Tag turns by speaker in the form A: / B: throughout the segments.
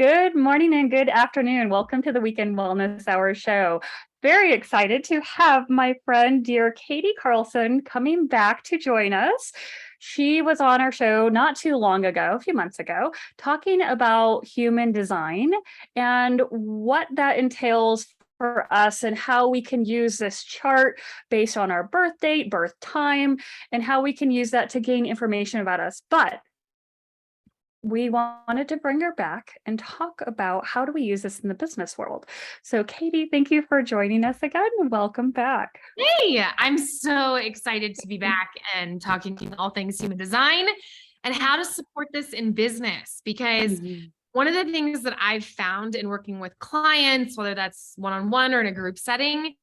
A: Good morning and good afternoon. Welcome to the Weekend Wellness Hour show. Very excited to have my friend, dear Katie Carlson, coming back to join us. She was on our show not too long ago, a few months ago, talking about human design and what that entails for us and how we can use this chart based on our birth date, birth time, and how we can use that to gain information about us. But we wanted to bring her back and talk about how do we use this in the business world. So Katie, thank you for joining us again and welcome back.
B: Hey, I'm so excited to be back and talking all things human design and how to support this in business. Because one of the things that I've found in working with clients, whether that's one-on-one or in a group setting,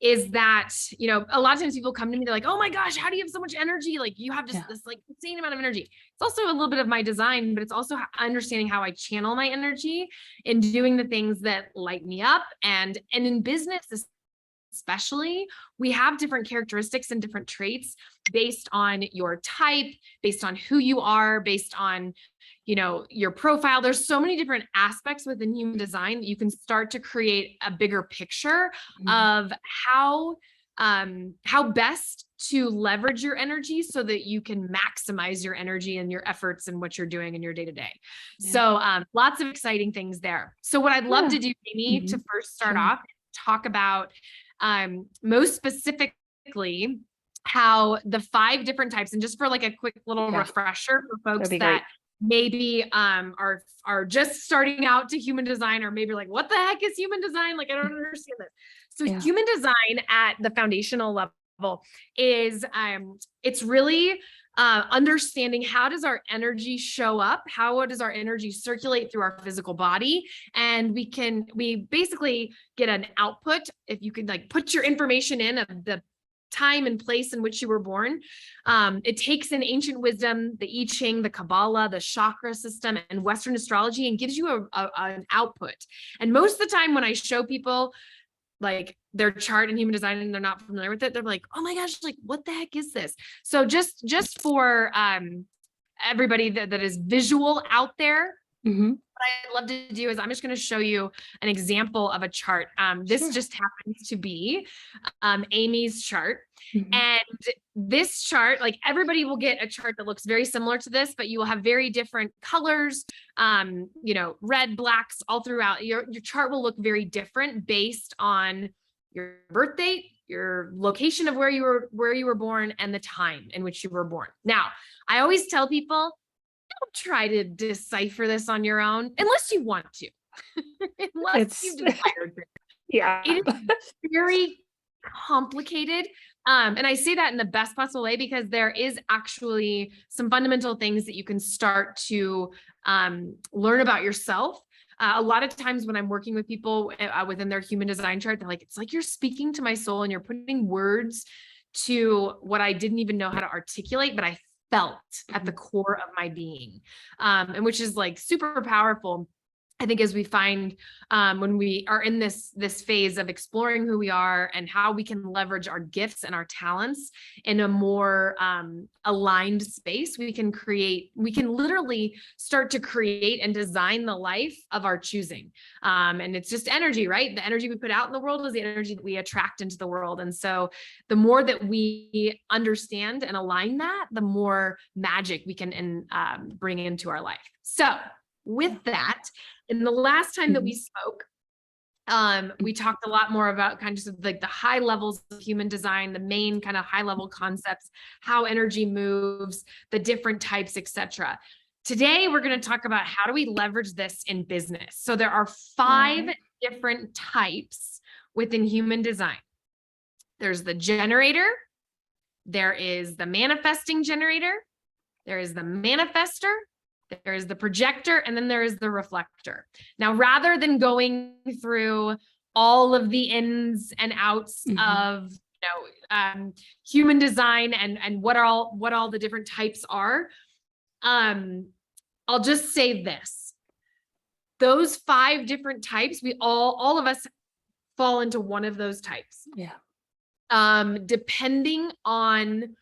B: is that, a lot of times people come to me, they're like, oh my gosh, how do you have so much energy? Like you have just this like insane amount of energy. It's also a little bit of my design, but it's also understanding how I channel my energy and doing the things that light me up. And in business, especially, we have different characteristics and different traits based on your type, based on who you are, based on your profile. There's so many different aspects within human design that you can start to create a bigger picture of how best to leverage your energy so that you can maximize your energy and your efforts and what you're doing in your day-to-day. So lots of exciting things there. So what I'd love to do, Amy, to first start off, talk about most specifically how the 5 different types, and just for like a quick little refresher for folks that maybe are just starting out to human design, or maybe like, what the heck is human design? Like, I don't understand this. So human design at the foundational level is it's really understanding how does our energy show up? How does our energy circulate through our physical body? And we basically get an output. If you could like put your information in of the time and place in which you were born. It takes in ancient wisdom, the I Ching, the Kabbalah, the chakra system, and Western astrology, and gives you an output. And most of the time when I show people like their chart in human design and they're not familiar with it, they're like, oh my gosh, like what the heck is this? So just for everybody that is visual out there, what I'd love to do is I'm just going to show you an example of a chart. This just happens to be Amy's chart. And this chart, like everybody will get a chart that looks very similar to this, but you will have very different colors, red, blacks all throughout. Your chart will look very different based on your birth date, your location of where you were born, and the time in which you were born. Now, I always tell people, don't try to decipher this on your own unless you want to. Unless you desire to. It is very complicated. And I say that in the best possible way because there is actually some fundamental things that you can start to learn about yourself. A lot of times when I'm working with people within their human design chart, they're like, it's like you're speaking to my soul and you're putting words to what I didn't even know how to articulate, but I felt at the core of my being, and which is like super powerful. I think as we find when we are in this phase of exploring who we are and how we can leverage our gifts and our talents in a more aligned space, we can literally start to create and design the life of our choosing. And it's just energy, right? The energy we put out in the world is the energy that we attract into the world. And so the more that we understand and align that, the more magic we can bring into our life. So with that, in the last time that we spoke, we talked a lot more about kind of like the high levels of human design, the main kind of high level concepts, how energy moves, the different types, etc. Today, we're going to talk about how do we leverage this in business. So there are 5 different types within human design. There's the generator, there is the manifesting generator, there is the manifestor, there is the projector, and then there is the reflector. Now, rather than going through all of the ins and outs of human design and what all the different types are, I'll just say this: those 5 different types, we all of us fall into one of those types. Depending on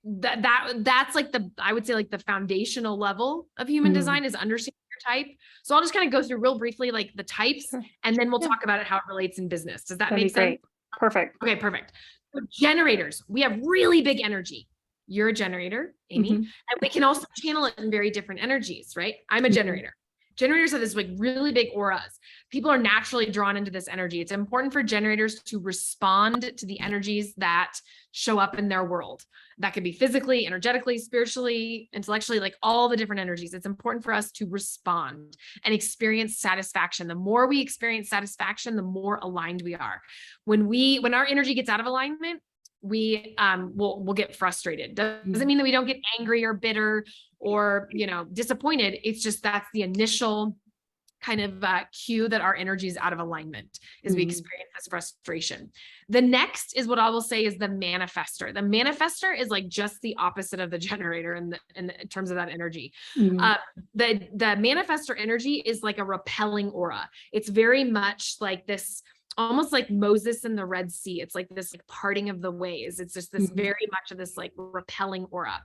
B: that's like I would say like the foundational level of human design is understanding your type. So I'll just kind of go through real briefly, like the types,
A: Sure.
B: and then we'll
A: Yeah.
B: talk about it, how it relates in business. Does that
A: That'd be
B: make sense?
A: great. Perfect.
B: Okay, perfect. So generators, we have really big energy. You're a generator, Amy, and we can also channel it in very different energies, right? I'm a generator. Generators have this like really big auras. People are naturally drawn into this energy. It's important for generators to respond to the energies that show up in their world. That could be physically, energetically, spiritually, intellectually, like all the different energies. It's important for us to respond and experience satisfaction. The more we experience satisfaction, the more aligned we are. When our energy gets out of alignment, we'll get frustrated. Doesn't mean that we don't get angry or bitter or, disappointed. It's just, that's the initial kind of cue that our energy is out of alignment, is we experience this frustration. The next is what I will say is the manifestor. The manifestor is like just the opposite of the generator in terms of that energy. The manifestor energy is like a repelling aura. It's very much like this, almost like Moses in the Red Sea. It's like this like parting of the ways. It's just this very much of this like repelling aura.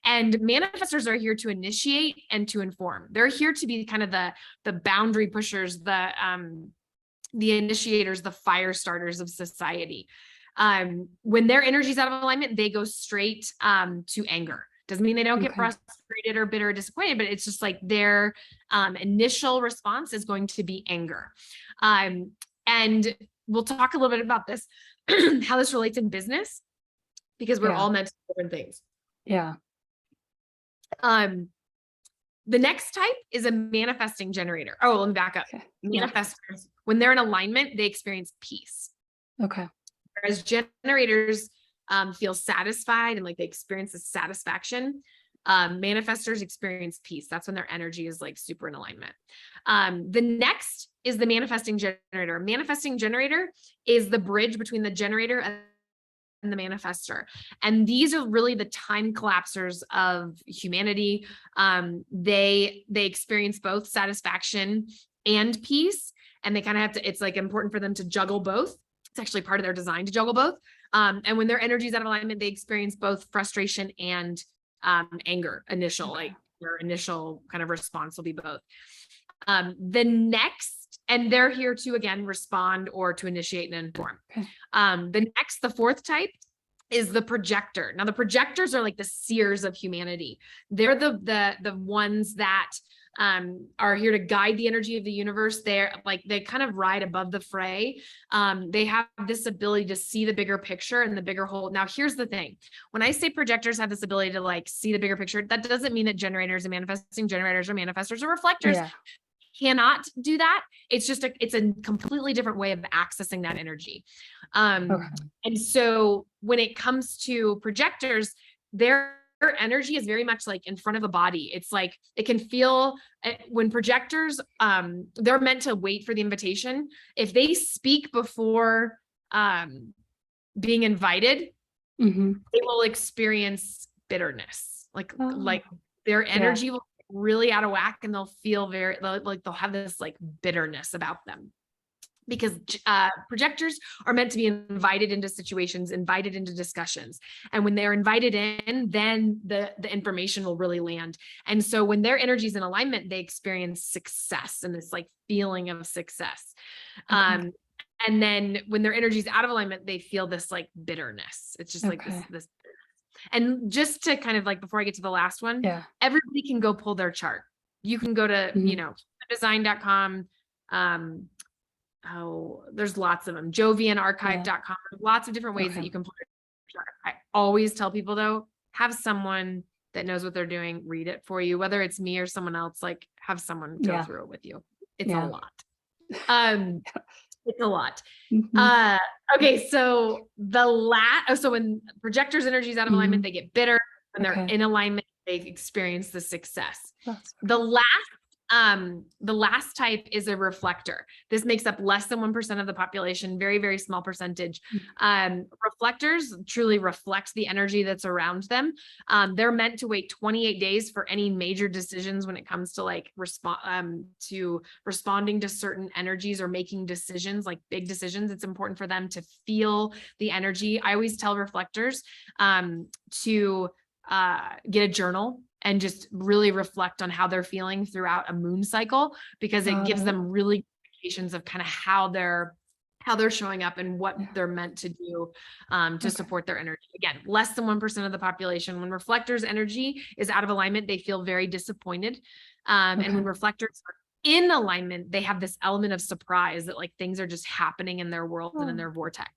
B: And manifestors are here to initiate and to inform. They're here to be kind of the boundary pushers, the initiators, the fire starters of society. When their energy is out of alignment, they go straight to anger. Doesn't mean they don't get frustrated or bitter or disappointed, but it's just like their initial response is going to be anger. And we'll talk a little bit about this, how this relates in business, because we're all meant to do different things.
A: Yeah.
B: The next type is a manifesting generator. Oh, let me back up. Manifestors, when they're in alignment, they experience peace.
A: Okay.
B: Whereas generators feel satisfied and like they experience the satisfaction. Manifestors experience peace. That's when their energy is like super in alignment. The next is the manifesting generator. Manifesting generator is the bridge between the generator and the manifestor. And these are really the time collapsers of humanity. They experience both satisfaction and peace. And they kind of have to, it's like important for them to juggle both. It's actually part of their design to juggle both. And when their energy is out of alignment, they experience both frustration and anger like their initial kind of response will be both. The next, and they're here to, again, respond or to initiate and inform. The fourth type is the projector. Now the projectors are like the seers of humanity. They're the ones that are here to guide the energy of the universe. They're like, they kind of ride above the fray. They have this ability to see the bigger picture and the bigger whole. Now, here's the thing. When I say projectors have this ability to like see the bigger picture, that doesn't mean that generators and manifesting generators or manifestors or reflectors cannot do that. It's just it's a completely different way of accessing that energy. And so when it comes to projectors, their energy is very much like in front of a body. It's like, it can feel when projectors, they're meant to wait for the invitation. If they speak before being invited, they will experience bitterness. Like their energy will really out of whack, and they'll feel very like they'll have this like bitterness about them, because projectors are meant to be invited into situations, invited into discussions. And when they're invited in, then the information will really land. And so when their energy is in alignment, they experience success and this like feeling of success. And then when their energy is out of alignment, they feel this like bitterness. It's just like this. And just to kind of like, before I get to the last one, everybody can go pull their chart. You can go to, design.com. There's lots of them. jovianarchive.com. Lots of different ways that you can pull your chart. I always tell people though, have someone that knows what they're doing read it for you, whether it's me or someone else, like have someone go through it with you. It's a lot. It's a lot. Okay. So so when projectors' energy is out of alignment, they get bitter. When they're in alignment, they experience the success. The last type is a reflector. This makes up less than 1% of the population, very, very small percentage. Reflectors truly reflect the energy that's around them. They're meant to wait 28 days for any major decisions when it comes to like responding to certain energies or making decisions, like big decisions. It's important for them to feel the energy. I always tell reflectors to get a journal and just really reflect on how they're feeling throughout a moon cycle, because it gives them really indications of kind of how they're showing up and what they're meant to do to support their energy. Again, less than 1% of the population. When reflectors' energy is out of alignment, they feel very disappointed. And when reflectors are in alignment, they have this element of surprise that like things are just happening in their world and in their vortex.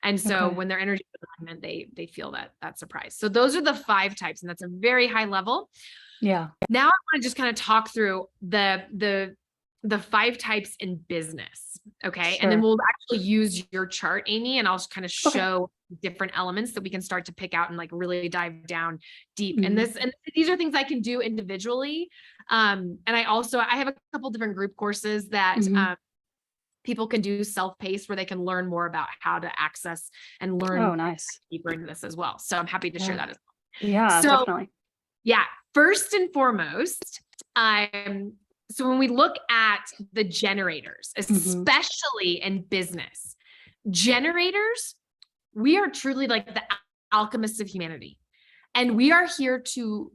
B: And so when their energy is in alignment, they feel that surprise. So those are the 5 types, and that's a very high level.
A: Yeah.
B: Now I want to just kind of talk through the 5 types in business. Okay.
A: Sure.
B: And then we'll actually use your chart, Amy, and I'll kind of show different elements that we can start to pick out and like really dive down deep. And these are things I can do individually. And I have a couple different group courses that, people can do self-paced, where they can learn more about how to access and learn deeper into this as well. So I'm happy to share that as well.
A: Yeah,
B: so,
A: definitely.
B: Yeah. First and foremost, so when we look at the generators, especially in business, generators, we are truly like the alchemists of humanity. And we are here to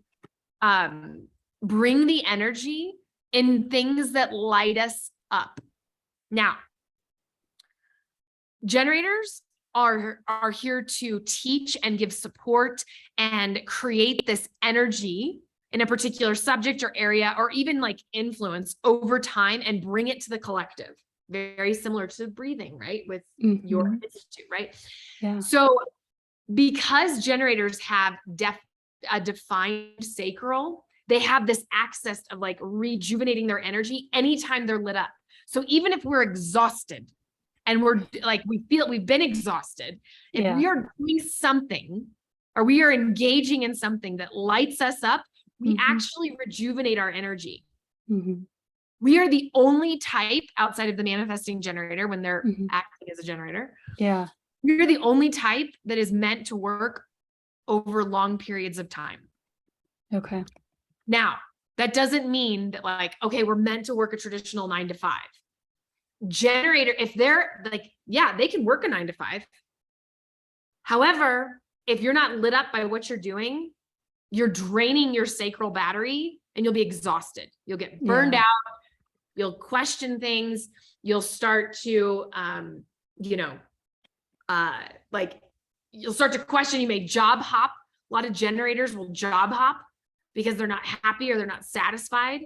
B: bring the energy in things that light us up. Now, generators are here to teach and give support and create this energy in a particular subject or area, or even like influence over time and bring it to the collective. Very similar to breathing, right? With your institute, right?
A: Yeah.
B: So because generators have a defined sacral, they have this access of like rejuvenating their energy anytime they're lit up. So even if we're exhausted and we're like, we feel we've been exhausted, if we are doing something or we are engaging in something that lights us up, we actually rejuvenate our energy. We are the only type outside of the manifesting generator when they're acting as a generator.
A: Yeah.
B: We're the only type that is meant to work over long periods of time.
A: Okay.
B: Now, that doesn't mean that like, okay, we're meant to work a traditional 9 to 5. Generator, if they're like, yeah, they can work a 9 to 5. However, if you're not lit up by what you're doing, you're draining your sacral battery and you'll be exhausted. You'll get burned out. You'll question things. You'll start to, like you'll start to question, you may job hop. A lot of generators will job hop because they're not happy or they're not satisfied.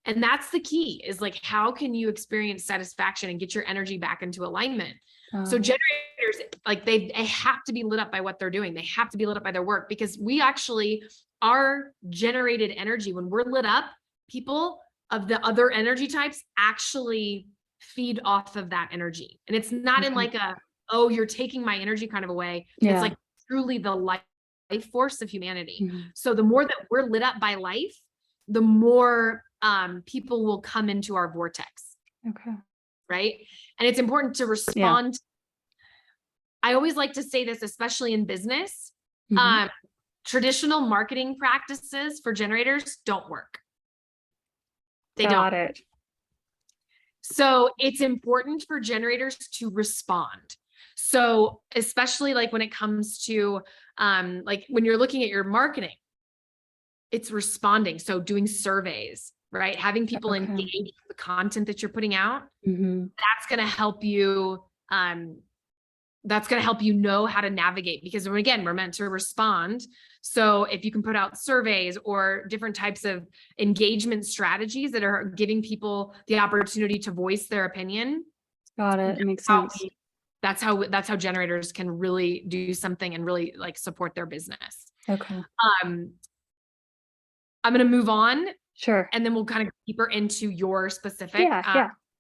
B: And that's the key, is like, how can you experience satisfaction and get your energy back into alignment? So generators, like they have to be lit up by what they're doing. They have to be lit up by their work, because we actually, our generated energy, when we're lit up, people of the other energy types actually feed off of that energy. And it's not in like a, oh, you're taking my energy kind of a way. It's like truly the life force of humanity. So the more that we're lit up by life, the more people will come into our vortex.
A: Okay.
B: Right. And it's important to respond. I always like to say this, especially in business, traditional marketing practices for generators don't work. They
A: Got
B: don't.
A: it.
B: So it's important for generators to respond. So especially like when it comes to like when you're looking at your marketing, it's responding. So doing surveys, right? Having people engage with the content that you're putting out. That's going to help you. That's going to help you know how to navigate, because again, we're meant to respond. So if you can put out surveys or different types of engagement strategies that are giving people the opportunity to voice their opinion.
A: Got it. It makes sense.
B: That's how generators can really do something and really like support their business.
A: Okay.
B: I'm going to move on.
A: Sure.
B: And then we'll kind of go deeper into your specific,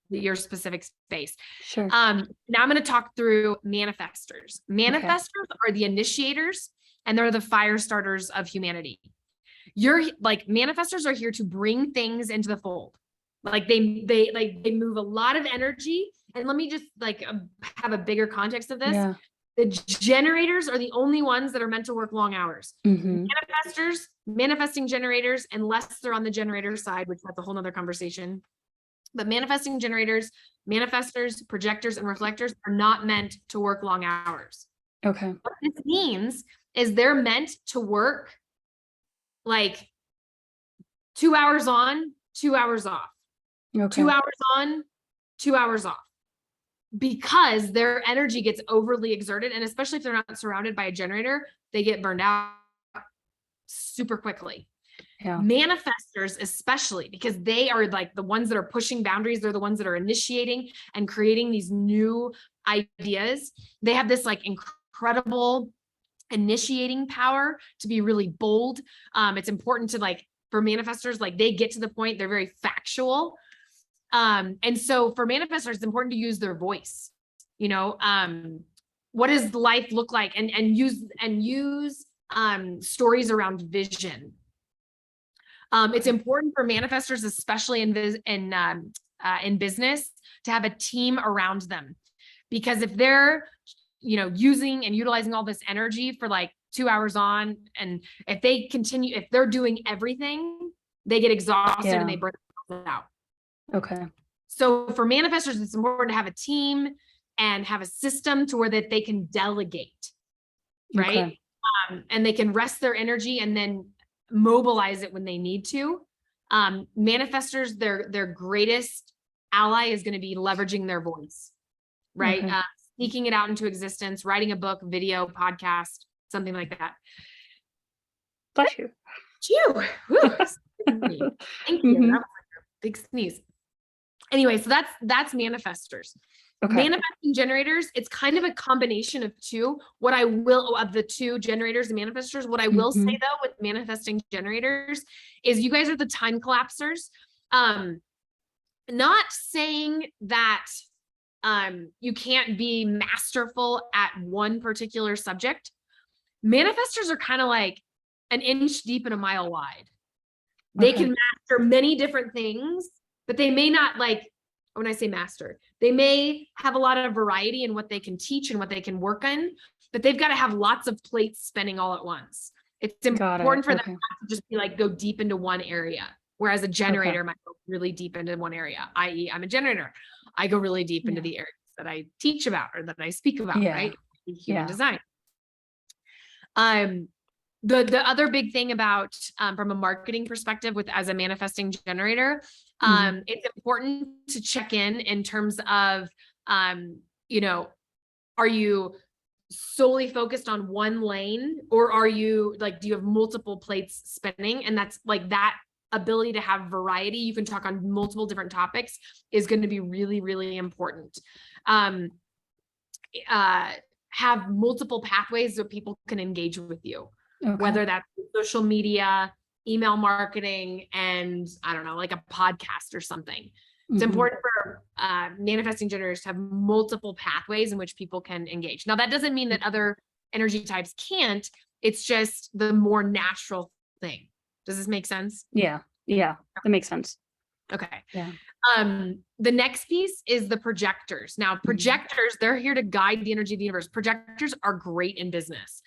B: your specific space.
A: Sure.
B: Now I'm going to talk through manifestors. Manifestors are the initiators, and they're the fire starters of humanity. Manifestors are here to bring things into the fold. Like they move a lot of energy. And let me just like have a bigger context of this.
A: Yeah.
B: The generators are the only ones that are meant to work long hours. Manifestors, manifesting generators, unless they're on the generator side, which that's a whole nother conversation. But manifesting generators, manifestors, projectors, and reflectors are not meant to work long hours.
A: Okay.
B: What this means is they're meant to work like 2 hours on, 2 hours off,
A: Okay.
B: 2 hours on, 2 hours off, because their energy gets overly exerted. And especially if they're not surrounded by a generator, they get burned out super quickly.
A: Yeah.
B: Manifestors, especially because they are like the ones that are pushing boundaries. They're the ones that are initiating and creating these new ideas. They have this like incredible initiating power to be really bold. It's important to like, for manifestors, like they get to the point, they're very factual. And so for manifestors, it's important to use their voice. What does life look like? And use stories around vision. It's important for manifestors, especially in business, to have a team around them, because if they're, using and utilizing all this energy for like 2 hours on, and if they're doing everything, they get exhausted and they burn themselves out.
A: Okay.
B: So for manifestors, it's important to have a team and have a system to where that they can delegate, right?
A: Okay.
B: And they can rest their energy and then mobilize it when they need to. Manifestors, their greatest ally is going to be leveraging their voice, right?
A: Okay.
B: Speaking it out into existence, writing a book, video, podcast, something like that.
A: Bless you.
B: Phew. Thank you.
A: Mm-hmm.
B: That was like a big sneeze. Anyway, so that's manifestors.
A: Okay.
B: Manifesting generators, it's kind of a combination of the two generators and manifestors. What I will say though, with manifesting generators is you guys are the time collapsers. Not saying that you can't be masterful at one particular subject. Manifestors are kind of like an inch deep and a mile wide. They can master many different things, but they may not, like, when I say master, they may have a lot of variety in what they can teach and what they can work on, but they've got to have lots of plates spinning all at once. It's important for them not to just be like, go deep into one area. Whereas a generator might go really deep into one area, i.e. I'm a generator. I go really deep into the areas that I teach about or that I speak about, right? Human design. The other big thing about, from a marketing perspective as a manifesting generator, it's important to check in terms of, are you solely focused on one lane, or are you like, do you have multiple plates spinning? And that's like that ability to have variety. You can talk on multiple different topics is going to be really, really important. Have multiple pathways that people can engage with you, whether that's social media, email marketing, and I don't know, like a podcast or something. It's important for manifesting generators to have multiple pathways in which people can engage. Now, that doesn't mean that other energy types can't. It's just the more natural thing. Does this make sense?
A: Yeah. That makes sense.
B: Okay.
A: Yeah.
B: The next piece is the projectors. Now, projectors, they're here to guide the energy of the universe. Projectors are great in business,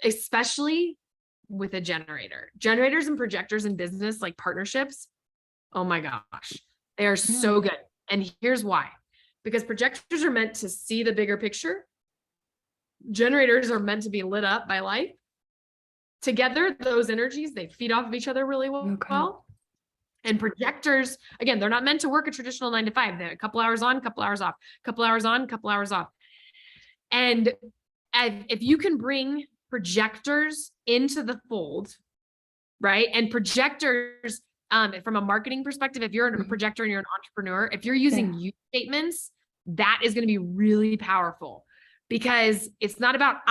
B: especially with a generator. Generators and projectors in business, like partnerships, oh my gosh, they are so good. And here's why. Because projectors are meant to see the bigger picture. Generators are meant to be lit up by life. Together, those energies, they feed off of each other really well. And projectors, again, they're not meant to work a traditional 9 to 5. They're a couple hours on, couple hours off, couple hours on, couple hours off. And if you can bring projectors into the fold, right? And projectors, from a marketing perspective, if you're a projector and you're an entrepreneur, if you're using you statements, that is going to be really powerful, because it's not about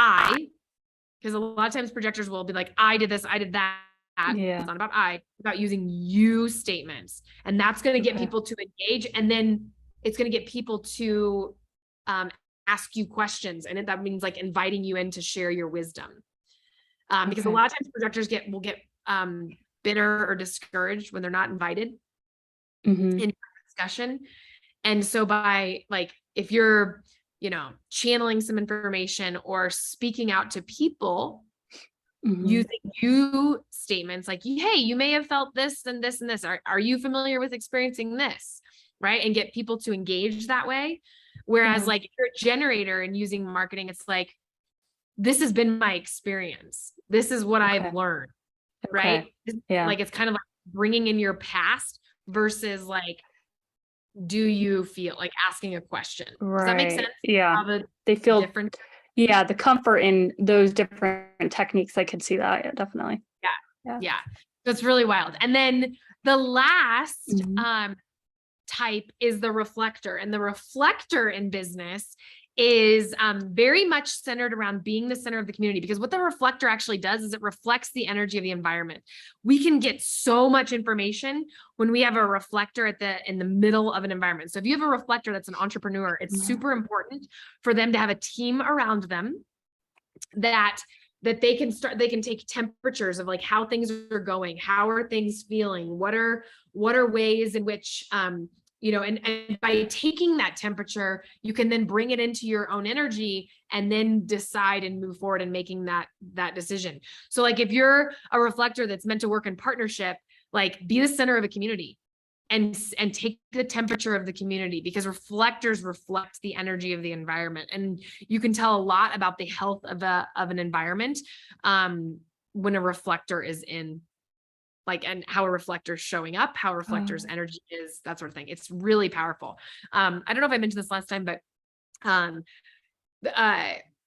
B: because a lot of times projectors will be like, I did this, I did that. It's not about it's about using you statements. And that's going to get people to engage. And then it's going to get people to ask you questions. And that means like inviting you in to share your wisdom. Because a lot of times projectors will get bitter or discouraged when they're not invited in discussion. And so by like, if you're, channeling some information or speaking out to people, using you statements like, hey, you may have felt this and this and this. Are you familiar with experiencing this? Right. And get people to engage that way. Whereas like if you're a generator and using marketing, it's like, this has been my experience. This is what I've learned. Right. Like, it's kind of like bringing in your past versus like, do you feel like asking a question? Does that make sense?
A: Yeah.
B: How
A: They feel
B: different.
A: Yeah, the comfort in those different techniques. I could see that. Yeah, definitely.
B: Yeah. So it's really wild. And then the last
A: Mhm.
B: type is the reflector. And the reflector in business is very much centered around being the center of the community, because what the reflector actually does is it reflects the energy of the environment. We can get so much information when we have a reflector in the middle of an environment. So if you have a reflector that's an entrepreneur, it's super important for them to have a team around them that they can take temperatures of like how things are going, how are things feeling, what are ways in which and by taking that temperature, you can then bring it into your own energy and then decide and move forward in making that decision. So like if you're a reflector that's meant to work in partnership, like be the center of a community and take the temperature of the community, because reflectors reflect the energy of the environment. And you can tell a lot about the health of an environment when a reflector is in, like, and how a reflector's showing up, how a reflector's energy is, that sort of thing. It's really powerful. I don't know if I mentioned this last time, but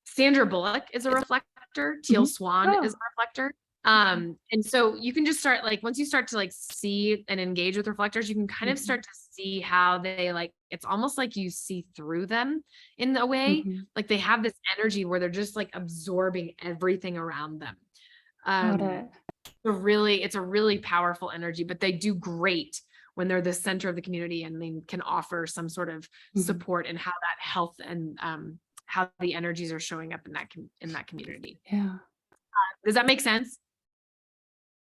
B: Sandra Bullock is a reflector. Teal Swan is a reflector. And so you can just start, like, once you start to like see and engage with reflectors, you can kind of start to see how they, like, it's almost like you see through them in a way. Like they have this energy where they're just like absorbing everything around them. It's a really powerful energy, but they do great when they're the center of the community and they can offer some sort of support in how that health and how the energies are showing up in that community.
A: Yeah.
B: Does that make sense?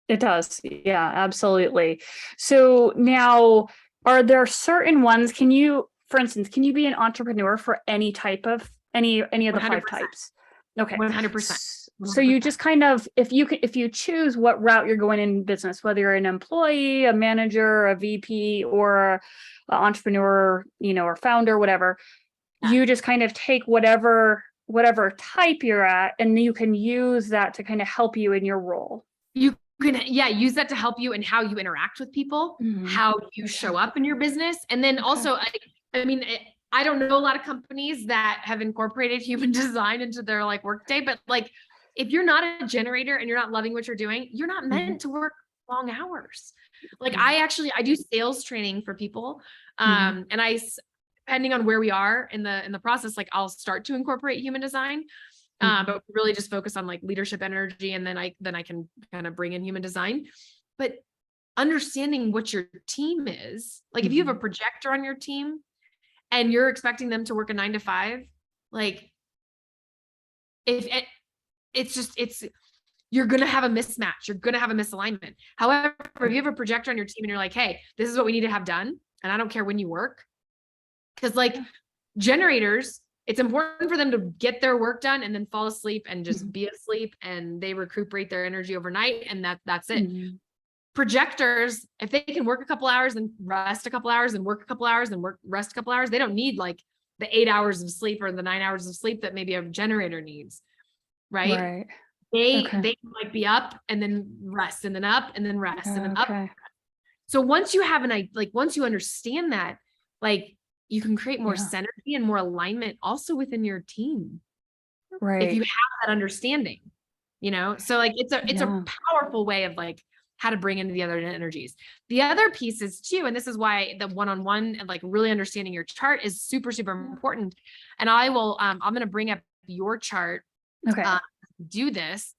A: It does. Yeah, absolutely. So now, are there certain ones, for instance, can you be an entrepreneur for any type of any of the 5 types? Okay.
B: 100%.
A: So you just kind of, if you choose what route you're going in business, whether you're an employee, a manager, a VP, or an entrepreneur, or founder, whatever, you just kind of take whatever type you're at, and you can use that to kind of help you in your role.
B: You can, use that to help you in how you interact with people, how you show up in your business. And then also, I don't know a lot of companies that have incorporated human design into their like workday, but like, if you're not a generator and you're not loving what you're doing, you're not meant to work long hours. Like I do sales training for people. And depending on where we are in the process, like I'll start to incorporate human design. But really just focus on like leadership energy. And then I can kind of bring in human design, but understanding what your team is, like if you have a projector on your team and you're expecting them to work a 9 to 5, like you're going to have a mismatch. You're going to have a misalignment. However, if you have a projector on your team and you're like, hey, this is what we need to have done, and I don't care when you work, because like generators, it's important for them to get their work done and then fall asleep and just be asleep, and they recuperate their energy overnight, and that's it. Projectors, if they can work a couple hours and rest a couple hours and work a couple hours and rest a couple hours, they don't need like the 8 hours of sleep or the 9 hours of sleep that maybe a generator needs. Right. They can like be up and then rest and then up and then rest and then up. So once you have once you understand that, like you can create more synergy and more alignment also within your team. If you have that understanding, so like it's a powerful way of like how to bring into the other energies. The other pieces too, and this is why the one-on-one and like really understanding your chart is super, super important. And I will, I'm going to bring up your chart. Do this.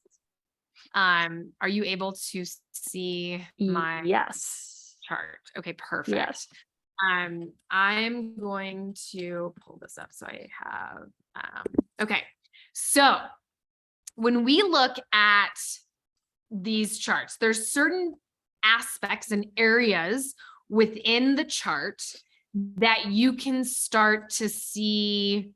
B: Are you able to see my chart? Okay, perfect.
A: Yes.
B: I'm going to pull this up. So I have, okay. So when we look at these charts, there's certain aspects and areas within the chart that you can start to see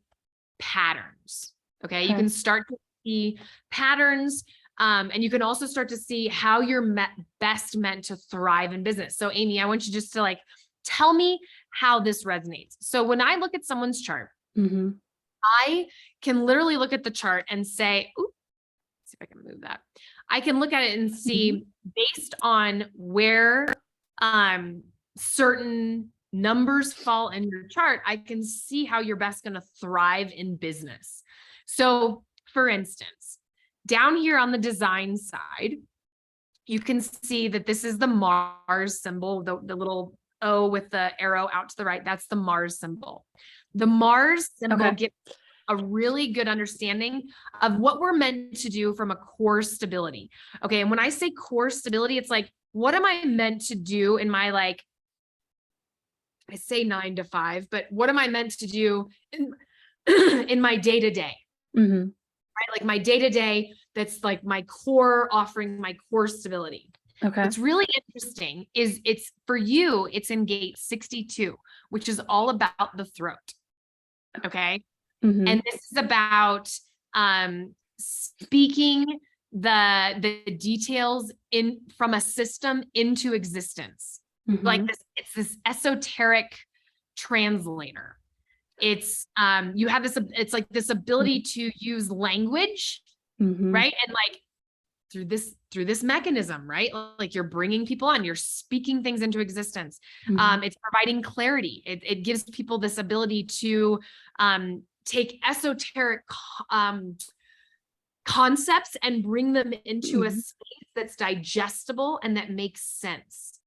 B: patterns. Okay. You can start to see patterns. And you can also start to see how you're best meant to thrive in business. So Amy, I want you just to like, tell me how this resonates. So when I look at someone's chart, I can literally look at the chart and say, ooh, let's see if I can move that. I can look at it and see based on where certain numbers fall in your chart, I can see how you're best going to thrive in business. So for instance, down here on the design side, you can see that this is the Mars symbol, the little O with the arrow out to the right. That's the Mars symbol. The Mars symbol gives a really good understanding of what we're meant to do from a core stability. Okay. And when I say core stability, it's like, what am I meant to do in my, like, I say 9 to 5, but what am I meant to do in, in my day-to-day? Right? Like my day-to-day, that's like my core offering, my core stability.
A: Okay.
B: What's really interesting is it's for you, it's in gate 62, which is all about the throat. Okay. And this is about speaking the details in from a system into existence. Like this, it's this esoteric translator. It's you have this, it's like this ability to use language, right? And like through this mechanism, right? Like you're bringing people on, you're speaking things into existence. It's providing clarity. It gives people this ability to take esoteric concepts and bring them into a space that's digestible and that makes sense,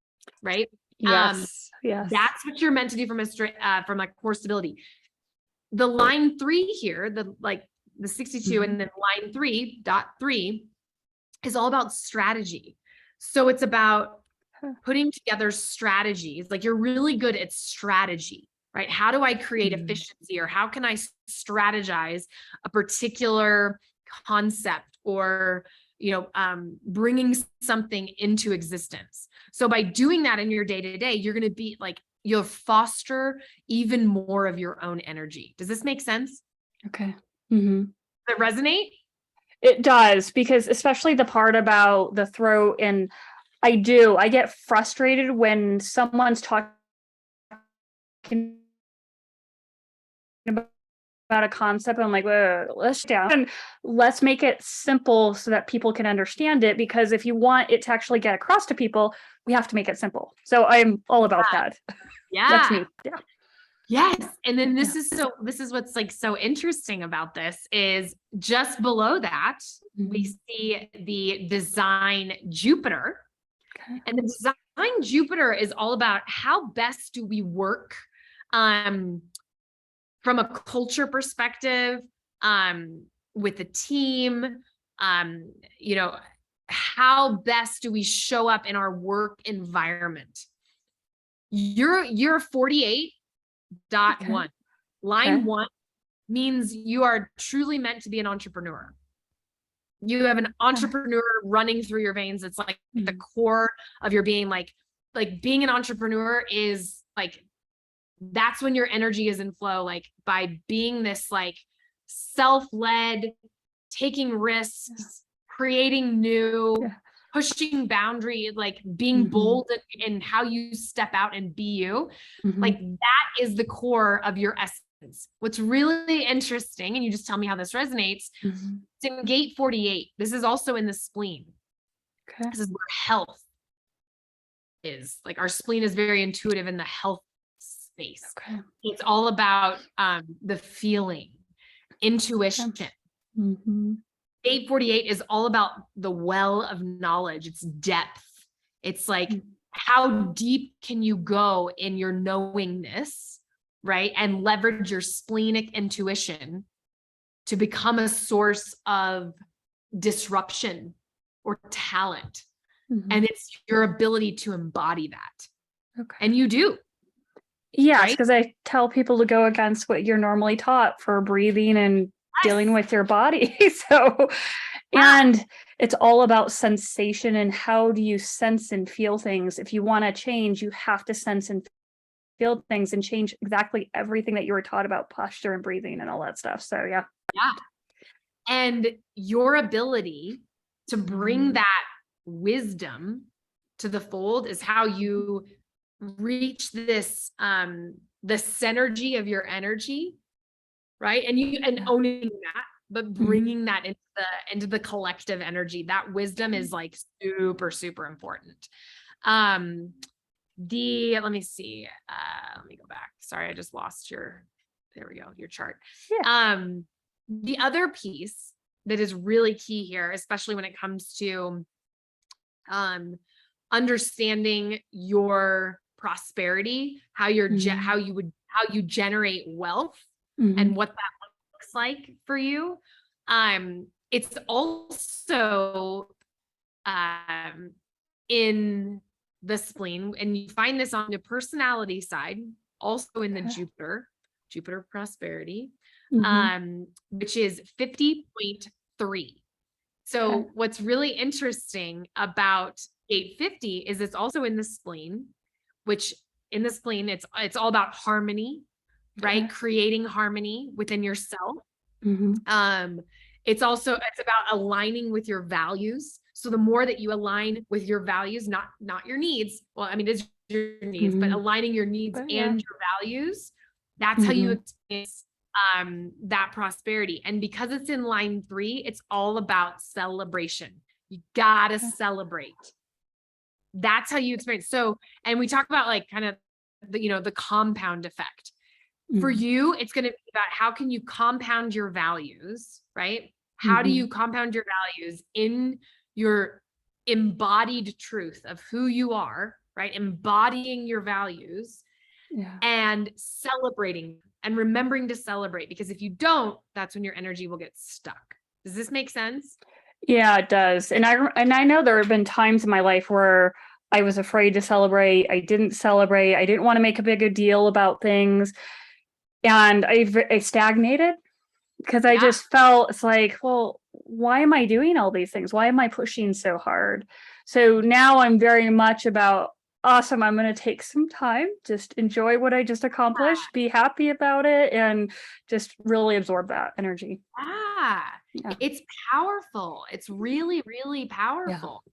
B: right?
A: Yes.
B: That's what you're meant to do from a core stability. The line 3 here, the 62 and then line 3.3 is all about strategy. So it's about putting together strategies. Like you're really good at strategy, right? How do I create efficiency, or how can I strategize a particular concept, or, bringing something into existence. So by doing that in your day-to-day, you're going to be like, you'll foster even more of your own energy. Does this make sense?
A: Okay.
B: Does it resonate?
A: It does, because especially the part about the throat, and I get frustrated when someone's talking about a concept. I'm like, let's make it simple so that people can understand it, because if you want it to actually get across to people, we have to make it simple. So I'm all about that.
B: Yeah.
A: That's me. Yeah.
B: Yes. And then this is what's like so interesting about this is just below that, we see the design Jupiter. Okay. And the design Jupiter is all about how best do we work from a culture perspective, with the team, how best do we show up in our work environment? You're 48.1. Line 1 means you are truly meant to be an entrepreneur. You have an entrepreneur running through your veins. It's like the core of your being. Like being an entrepreneur is like, that's when your energy is in flow, like by being this like self-led, taking risks, creating new, pushing boundary, like being bold in how you step out and be you. Like that is the core of your essence. What's really interesting, and you just tell me how this resonates, it's in gate 48. This is also in the spleen. Okay. This is where health is. Like our spleen is very intuitive in the health space. Okay. It's all about the feeling, intuition. 848 is all about the well of knowledge. It's depth. It's like, how deep can you go in your knowingness, right? And leverage your splenic intuition to become a source of disruption or talent. And it's your ability to embody that. Okay. And you do.
A: Yes, because I tell people to go against what you're normally taught for breathing and dealing with your body. So, and it's all about sensation and how do you sense and feel things. If you want to change, you have to sense and feel things and change exactly everything that you were taught about posture and breathing and all that stuff. So, yeah.
B: And your ability to bring that wisdom to the fold is how you reach this the synergy of your energy, right? And owning but bringing that into the collective energy. That wisdom is like super, super important. Let me see. Let me go back. Sorry, I just lost there we go, your chart.
A: Yeah.
B: The other piece that is really key here, especially when it comes to understanding your prosperity, how you generate wealth, and what that looks like for you. It's also in the spleen, and you find this on the personality side, also in the Jupiter prosperity, which is 50.3. So what's really interesting about gate 50 is it's also in the spleen, which in the spleen, it's all about harmony, right? Creating harmony within yourself. It's about aligning with your values. So the more that you align with your values, not your needs. Well, I mean, it's your needs, but aligning your needs and your values, that's how you experience that prosperity. And because it's in line 3, it's all about celebration. You gotta celebrate. That's how you experience. So, and we talk about like kind of the compound effect. For you, it's going to be about how can you compound your values, right? How do you compound your values in your embodied truth of who you are, right? Embodying your values and celebrating and remembering to celebrate, because if you don't, that's when your energy will get stuck. Does this make sense?
A: Yeah, it does. And I know there have been times in my life where I was afraid to celebrate. I didn't celebrate. I didn't want to make a big deal about things. And I stagnated because I just felt it's like, well, why am I doing all these things? Why am I pushing so hard? So now I'm very much about, awesome, I'm going to take some time, just enjoy what I just accomplished, be happy about it, and just really absorb that energy.
B: It's powerful. It's really, really powerful.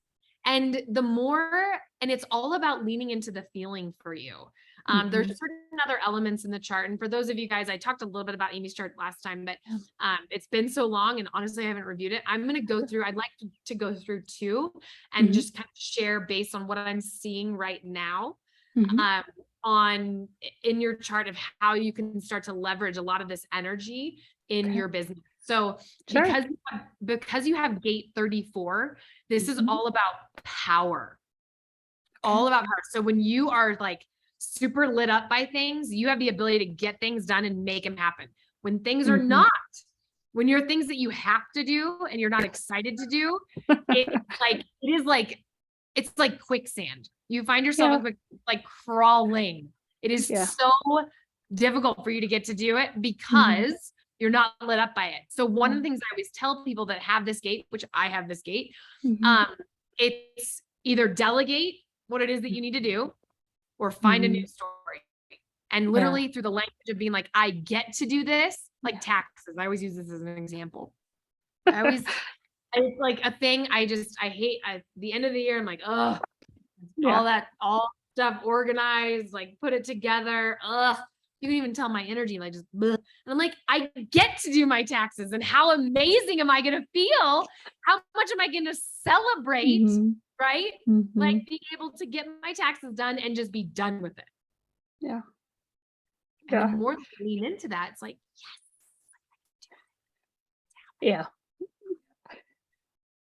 B: And it's all about leaning into the feeling for you. There's certain other elements in the chart. And for those of you guys, I talked a little bit about Amy's chart last time, but it's been so long and honestly, I haven't reviewed it. I'm going to go through, I'd like to go through 2 and just kind of share based on what I'm seeing right now in your chart of how you can start to leverage a lot of this energy in your business. So because you have gate 34, this is all about power. All about power. So when you are like super lit up by things, you have the ability to get things done and make them happen. When things are not, when you're things that you have to do and you're not excited to do, it's like quicksand. You find yourself like crawling. It is so difficult for you to get to do it because you're not lit up by it. So one of the things I always tell people that have this gate, which I have this gate, it's either delegate what it is that you need to do or find a new story. And literally through the language of being like, I get to do this, like taxes. I always use this as an example. It's like a thing I hate. At the end of the year, I'm like, all stuff organized, like put it together. You can even tell my energy, like just, bleh. And I'm like, I get to do my taxes, and how amazing am I going to feel? How much am I going to celebrate? Right? Like being able to get my taxes done and just be done with it. And the more you lean into that, it's like,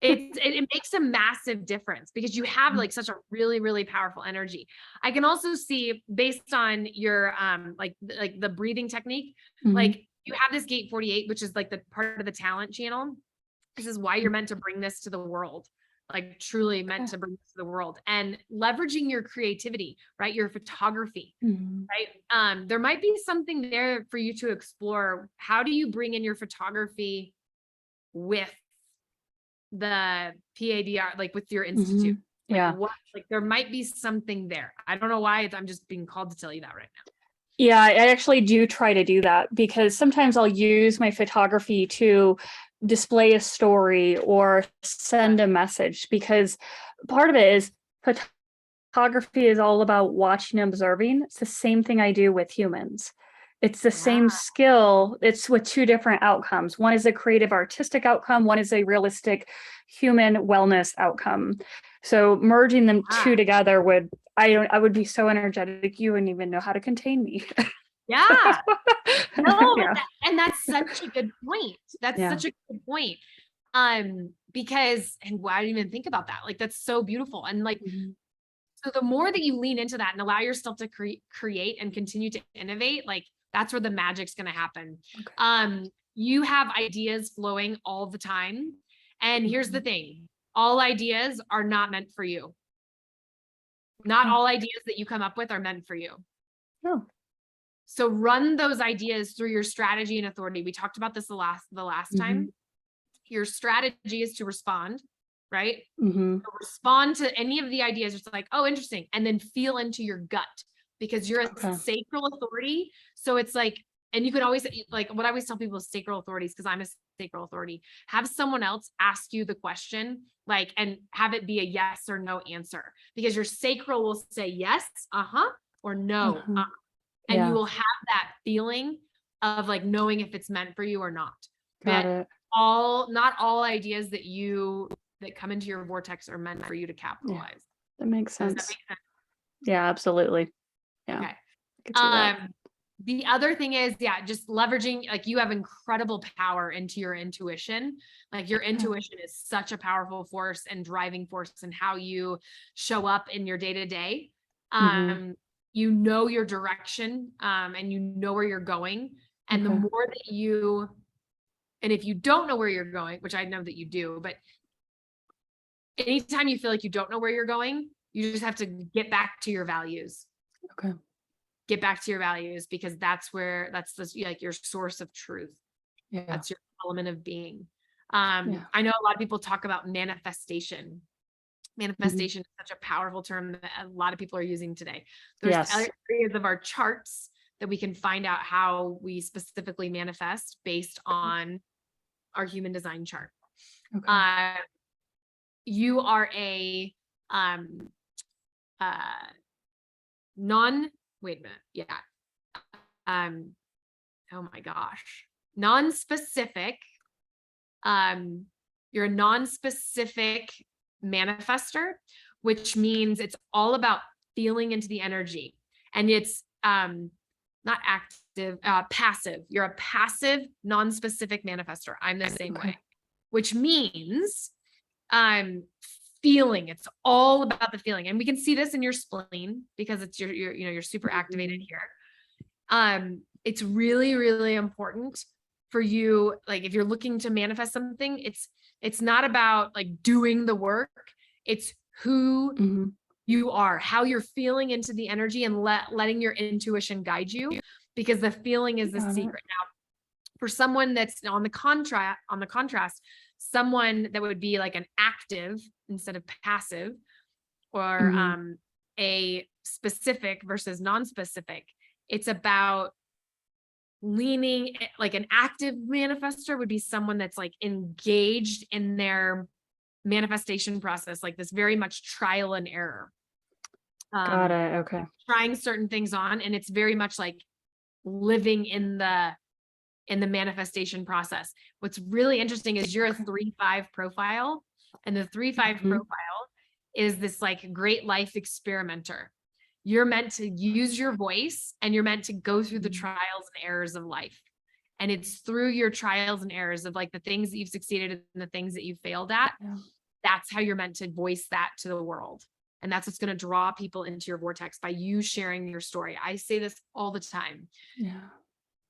B: it makes a massive difference because you have like such a really, really powerful energy. I can also see based on your like the breathing technique, like you have this gate 48, which is like the part of the talent channel. This is why you're meant to bring this to the world. Like truly meant to bring this to the world, and leveraging your creativity, right? Your photography, right? There might be something there for you to explore. How do you bring in your photography with the PADR, like with your institute? Like there might be something there. I don't know why. I'm just being called to tell you that right now.
A: Yeah, I actually do try to do that because sometimes I'll use my photography to display a story or send a message, because part of it is photography is all about watching and observing. It's the same thing I do with humans. It's the same skill. It's with two different outcomes. One is a creative artistic outcome. One is a realistic human wellness outcome. So merging them two together I would be so energetic. You wouldn't even know how to contain me.
B: Yeah. No,
A: Yeah.
B: and that's such a good point. That's such a good point. Because, and I didn't even think about that. Like, that's so beautiful. And like, so the more that you lean into that and allow yourself to create and continue to innovate, like that's where the magic's going to happen. You have ideas flowing all the time. And here's the thing, all ideas are not meant for you. Not all ideas that you come up with are meant for you.
A: No.
B: So run those ideas through your strategy and authority. We talked about this the last time. Your strategy is to respond, right? So respond to any of the ideas. It's like, oh, interesting. And then feel into your gut, because you're a sacral authority. So it's like, and you can always, like what I always tell people is sacral authorities, because I'm a sacral authority. Have someone else ask you the question, like, and have it be a yes or no answer, because your sacral will say yes, or no. And you will have that feeling of like knowing if it's meant for you or not. But not all ideas that come into your vortex are meant for you to capitalize.
A: That makes sense. Does that make sense? Yeah, absolutely. Yeah.
B: Okay. I can see that. The other thing is, just leveraging, like you have incredible power into your intuition. Like your intuition is such a powerful force and driving force in how you show up in your day to day. You know your direction, and you know where you're going. And the more that and if you don't know where you're going, which I know that you do, but anytime you feel like you don't know where you're going, you just have to get back to your values. Get back to your values, because that's like your source of truth. That's your element of being. I know a lot of people talk about manifestation. Manifestation is such a powerful term that a lot of people are using today. There's areas of our charts that we can find out how we specifically manifest based on our human design chart. You are a oh my gosh, non-specific. You're a non-specific manifestor, which means it's all about feeling into the energy, and it's not active, passive. You're a passive, non-specific manifestor. I'm the same way, which means feeling. It's all about the feeling. And we can see this in your spleen, because it's you're super activated here. It's really, really important for you. Like if you're looking to manifest something, it's not about like doing the work. It's who you are, how you're feeling into the energy, and letting your intuition guide you, because the feeling is the secret. Now, for someone that's on the contrast, someone that would be like an active instead of passive, or a specific versus non-specific, it's about leaning. Like an active manifestor would be someone that's like engaged in their manifestation process, like this very much trial and error.
A: Got it. Okay.
B: Trying certain things on, and it's very much like living in the manifestation process. What's really interesting is you're a 3-5 profile, and the 3-5 profile is this like great life experimenter. You're meant to use your voice, and you're meant to go through the trials and errors of life. And it's through your trials and errors of like the things that you've succeeded and the things that you failed at. That's how you're meant to voice that to the world. And that's what's going to draw people into your vortex, by you sharing your story. I say this all the time.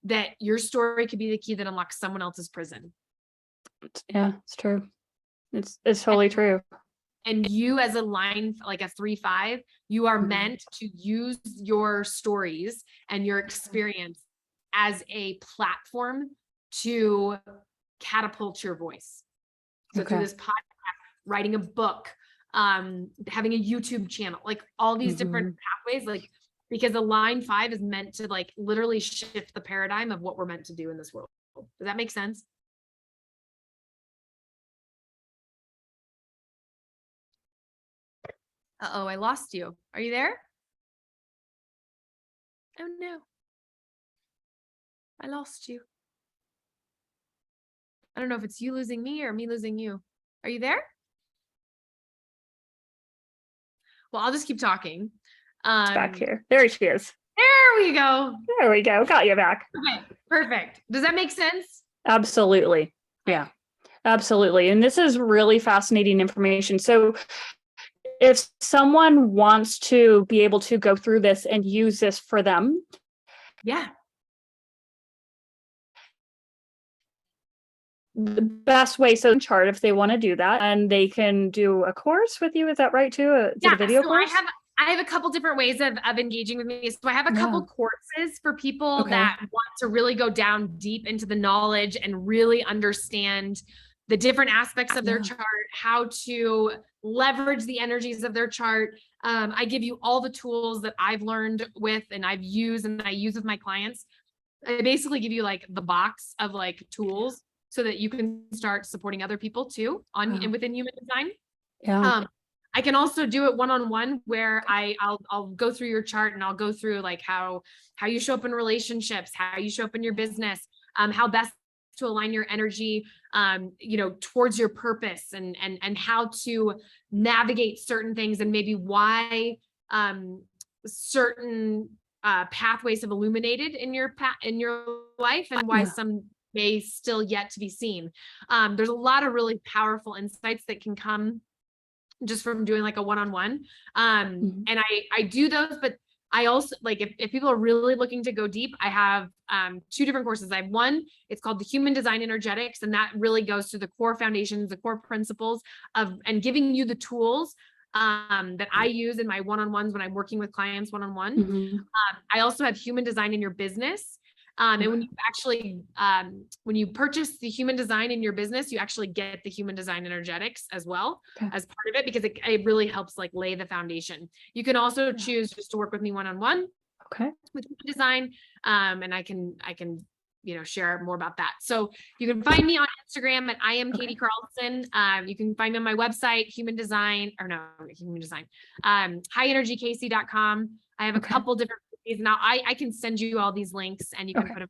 B: That your story could be the key that unlocks someone else's prison.
A: Yeah, it's true. It's totally true.
B: And you, as a line, like a 3-5, you are meant to use your stories and your experience as a platform to catapult your voice. So through this podcast, writing a book, having a YouTube channel, like all these different pathways, like, because a line 5 is meant to like literally shift the paradigm of what we're meant to do in this world. Does that make sense? Uh-oh, I lost you. Are you there? Oh no. I lost you. I don't know if it's you losing me or me losing you. Are you there? Well, I'll just keep talking.
A: Back here. There she is.
B: There we go.
A: There we go. Got you back.
B: Okay, perfect. Does that make sense?
A: Absolutely. Yeah, absolutely. And this is really fascinating information. So if someone wants to be able to go through this and use this for them,
B: yeah,
A: the best way, so chart if they want to do that, and they can do a course with you. Is that right too? Is it a video course?
B: I have a couple different ways of engaging with me. So I have a couple courses for people that want to really go down deep into the knowledge and really understand the different aspects of their chart, how to leverage the energies of their chart. I give you all the tools that I've learned with and I've used and I use with my clients. I basically give you like the box of like tools so that you can start supporting other people too and within human design.
A: Yeah.
B: I can also do it one-on-one where I'll go through your chart and I'll go through like how you show up in relationships, how you show up in your business, how best to align your energy, towards your purpose and how to navigate certain things and maybe why certain pathways have illuminated in your life and why some may still yet to be seen. There's a lot of really powerful insights that can come just from doing like a one-on-one. And I do those, but I also like if people are really looking to go deep, I have two different courses. I have one, it's called the Human Design Energetics, and that really goes to the core foundations, the core principles of and giving you the tools that I use in my one-on-ones when I'm working with clients one-on-one. I also have Human Design in Your Business. And when you actually, when you purchase the human design in your business, you actually get the human design energetics as well as part of it, because it really helps like lay the foundation. You can also choose just to work with me one-on-one with human design. And I can, share more about that. So you can find me on Instagram at I am Katie Carlson. You can find me on my website, highenergykc.com. I have a couple different now I can send you all these links and you can put them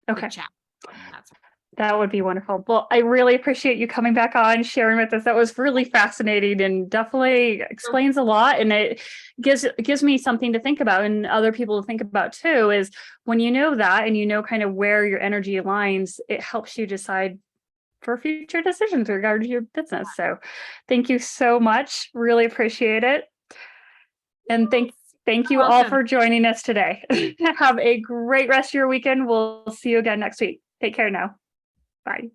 B: in the chat.
A: That would be wonderful. Well, I really appreciate you coming back on, sharing with us. That was really fascinating and definitely explains a lot. And it gives me something to think about and other people to think about too, is when you know that and you know kind of where your energy aligns, it helps you decide for future decisions regarding your business. So thank you so much. Really appreciate it. And Thank you all for joining us today. Have a great rest of your weekend. We'll see you again next week. Take care now. Bye.